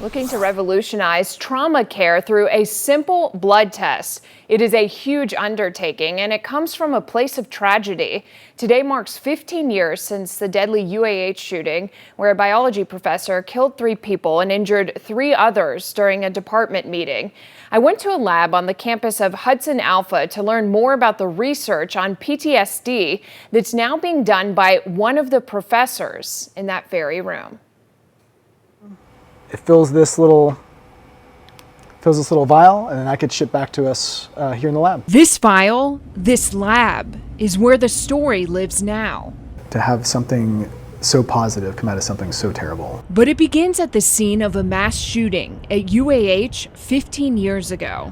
looking to revolutionize trauma care through a simple blood test. It is a huge undertaking, and it comes from a place of tragedy. Today marks 15 years since the deadly UAH shooting, where a biology professor killed 3 people and injured 3 others during a department meeting. I went to a lab on the campus of HudsonAlpha to learn more about the research on PTSD that's now being done by one of the professors in that very room. It fills this little vial, and then that gets shipped back to us here in the lab. This vial, this lab, is where the story lives now. To have something so positive come out of something so terrible. But it begins at the scene of a mass shooting at UAH 15 years ago.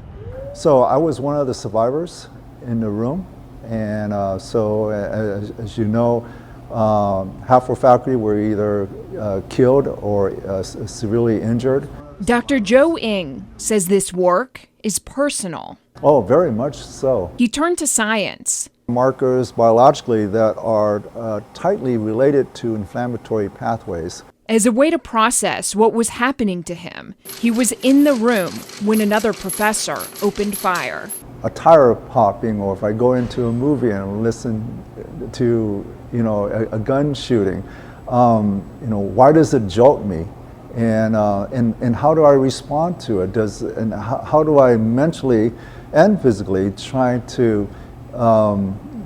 So I was one of the survivors in the room, and as you know, half our faculty were either killed or severely injured. Dr. Joe Ng says this work is personal. Oh, very much so. He turned to science. Markers biologically that are tightly related to inflammatory pathways. As a way to process what was happening to him, he was in the room when another professor opened fire. A tire popping, or if I go into a movie and listen to a gun shooting, why does it jolt me? And how do I respond to it? How do I mentally and physically try to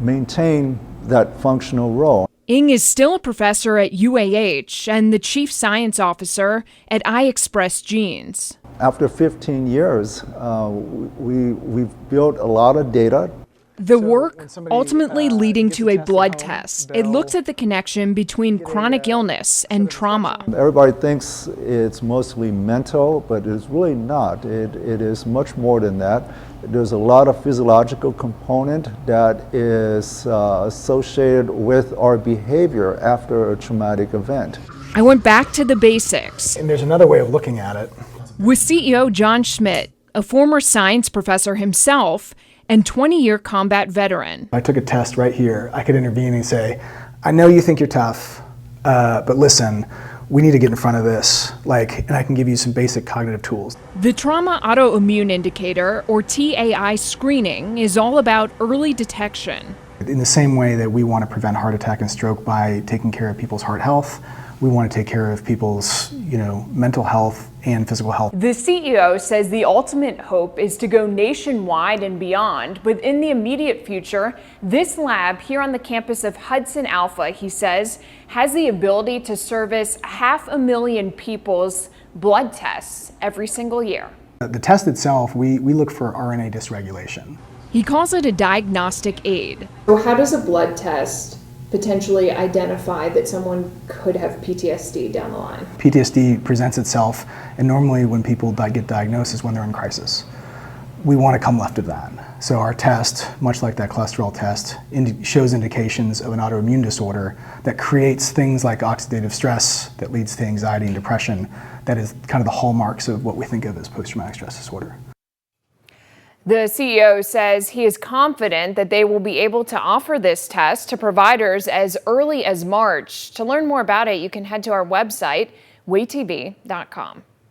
maintain that functional role? Ng is still a professor at UAH and the chief science officer at iExpress Genes. After 15 years, we've built a lot of data. The work ultimately leading to a blood test. It looks at the connection between chronic illness and trauma. Everybody thinks it's mostly mental, but it's really not. It is much more than that. There's a lot of physiological component that is associated with our behavior after a traumatic event. I went back to the basics. And there's another way of looking at it. With CEO John Schmidt, a former science professor himself, and 20-year combat veteran. I took a test right here. I could intervene and say, I know you think you're tough, but listen, we need to get in front of this, and I can give you some basic cognitive tools. The Trauma Autoimmune Indicator, or TAI screening, is all about early detection. In the same way that we want to prevent heart attack and stroke by taking care of people's heart health, we want to take care of people's, mental health and physical health. The CEO says the ultimate hope is to go nationwide and beyond, but in the immediate future, this lab here on the campus of HudsonAlpha, he says, has the ability to service 500,000 people's blood tests every single year. The test itself, we look for RNA dysregulation. He calls it a diagnostic aid. So how does a blood test potentially identify that someone could have PTSD down the line? PTSD presents itself, and normally when people get diagnosed is when they're in crisis. We want to come left of that. So our test, much like that cholesterol test, shows indications of an autoimmune disorder that creates things like oxidative stress that leads to anxiety and depression. That is kind of the hallmarks of what we think of as post-traumatic stress disorder. The CEO says he is confident that they will be able to offer this test to providers as early as March. To learn more about it, you can head to our website, waytv.com.